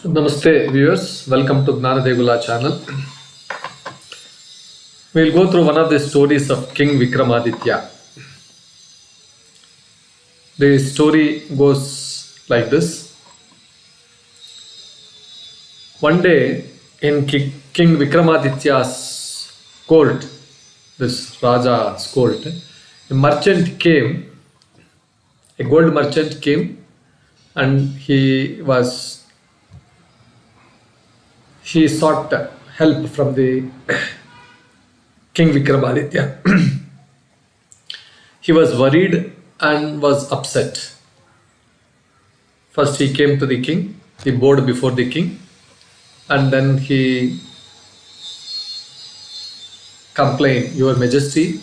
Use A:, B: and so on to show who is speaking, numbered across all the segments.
A: Namaste viewers, welcome to Degula channel. We'll go through one of the stories of King Vikramaditya. The story goes like this. One day in King Vikramaditya's court, this Raja's court, a merchant came, a gold merchant came, and he sought help from the King Vikramaditya. He was worried and was upset. First he came to the king, he bowed before the king, and then he complained, "Your Majesty,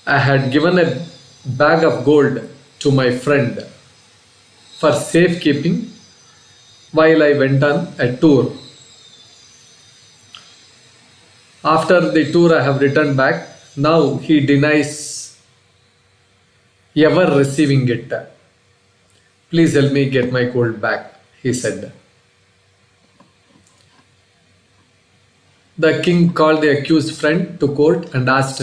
A: I had given a bag of gold to my friend for safekeeping while I went on a tour. After the tour, I have returned back. Now he denies ever receiving it. Please help me get my gold back," he said. The king called the accused friend to court and asked,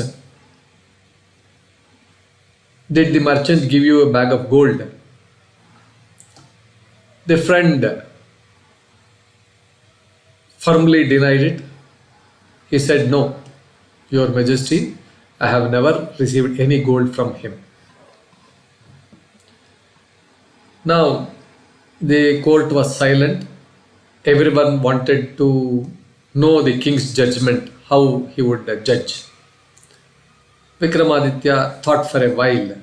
A: "Did the merchant give you a bag of gold?" The friend firmly denied it. He said, "No, Your Majesty, I have never received any gold from him." Now, the court was silent. Everyone wanted to know the king's judgment, how he would judge. Vikramaditya thought for a while.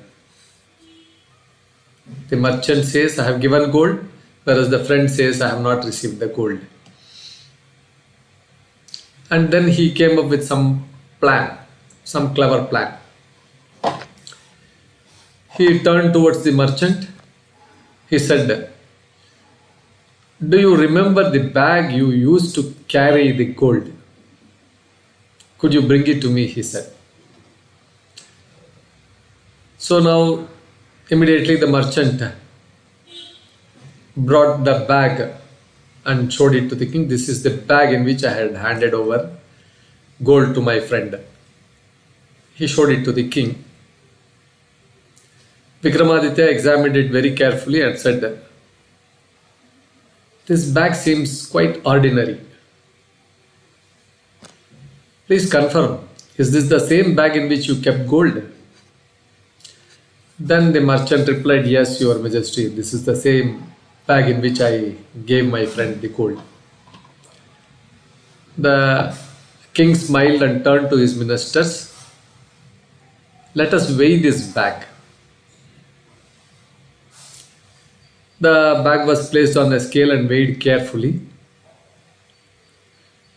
A: The merchant says, "I have given gold," whereas the friend says, "I have not received the gold." And then he came up with some plan, some clever plan. He turned towards the merchant. He said, "Do you remember the bag you used to carry the gold? Could you bring it to me?" he said. So now, immediately the merchant brought the bag and showed it to the king. "This is the bag in which I had handed over gold to my friend." He showed it to the king. Vikramaditya examined it very carefully and said, "This bag seems quite ordinary. Please confirm, is this the same bag in which you kept gold?" Then the merchant replied, "Yes, Your Majesty, this is the same bag in which I gave my friend the gold." The king smiled and turned to his ministers. "Let us weigh this bag." The bag was placed on a scale and weighed carefully.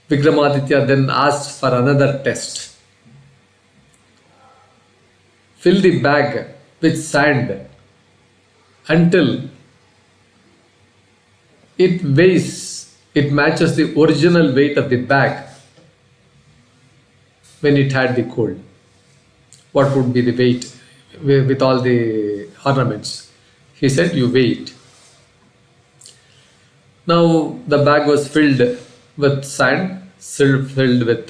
A: Vikramaditya then asked for another test. "Fill the bag with sand until it matches the original weight of the bag when it had the gold. What would be the weight with all the ornaments?" He said, "You weigh it." Now the bag was filled with sand, still filled with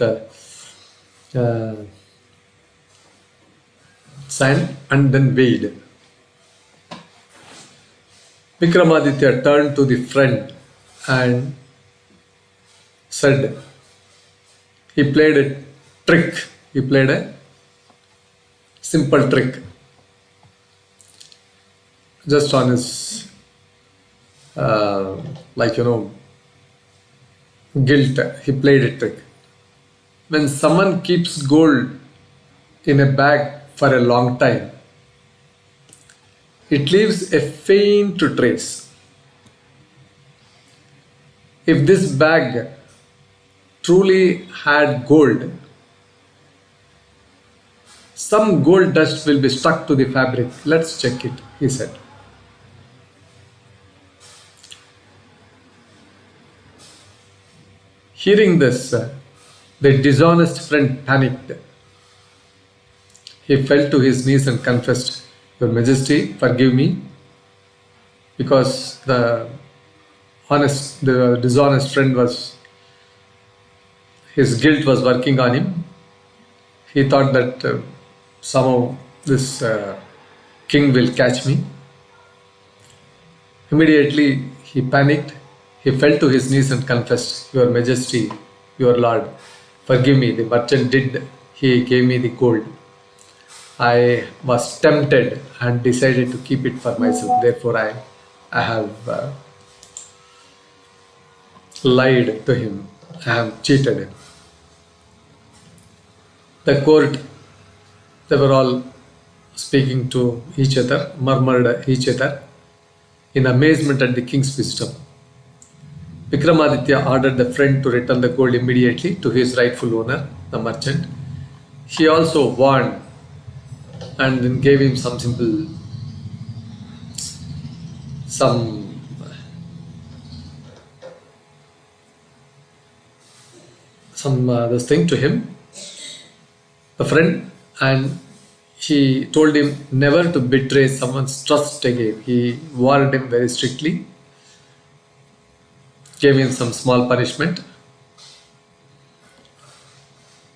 A: sand, and then weighed. Vikramaditya turned to the friend and said, he played a trick. He played a simple trick. Just on his, guilt, he played a trick. When someone keeps gold in a bag for a long time, it leaves a faint trace. If this bag truly had gold, some gold dust will be stuck to the fabric. Let's check it," he said. Hearing this, the dishonest friend panicked. He fell to his knees and confessed, "Your Majesty, forgive me, because the the dishonest friend his guilt was working on him. He thought that somehow this king will catch me. Immediately he panicked. He fell to his knees and confessed, "Your Majesty, your Lord, forgive me. The merchant did. He gave me the gold. I was tempted and decided to keep it for myself. Therefore, I have lied to him. I have cheated him." The court, they were all speaking to each other, murmured each other in amazement at the king's wisdom. Vikramaditya ordered the friend to return the gold immediately to his rightful owner, the merchant. He also warned and then gave him some this thing to him, the friend, and he told him never to betray someone's trust again. He warned him very strictly, gave him some small punishment.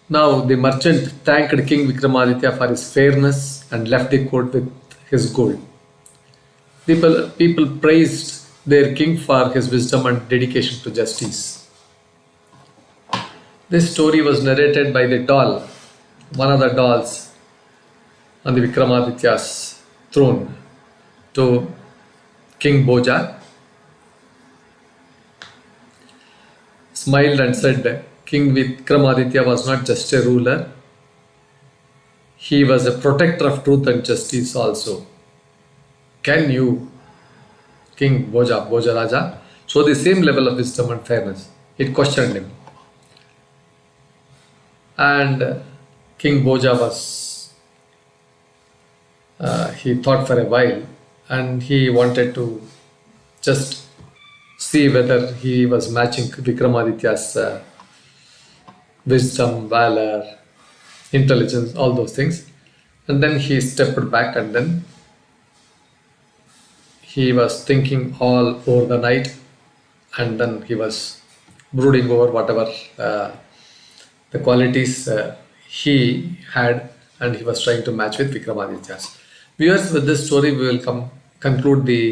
A: Now the merchant thanked King Vikramaditya for his fairness and left the court with his gold. People praised their king for his wisdom and dedication to justice. This story was narrated by the doll, one of the dolls on the Vikramaditya's throne, to King Bhoja. Smiled and said, "King Vikramaditya was not just a ruler, he was a protector of truth and justice also. Can you, King Bhoja Raja, show the same level of wisdom and fairness?" It questioned him. And King Bhoja he thought for a while, and he wanted to just see whether he was matching Vikramaditya's wisdom, valor, intelligence, all those things. And then he stepped back, and then he was thinking all over the night, and then he was brooding over whatever the qualities he had, and he was trying to match with Vikramaditya's. Viewers, with this story we will conclude the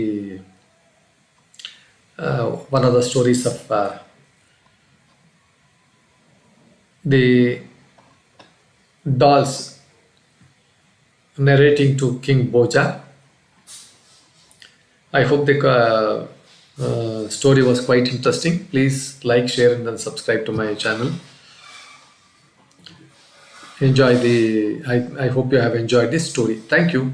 A: one of the stories of the dolls narrating to King Bhoja. I hope the story was quite interesting. Please like, share, and then subscribe to my channel. I hope you have enjoyed this story. Thank you.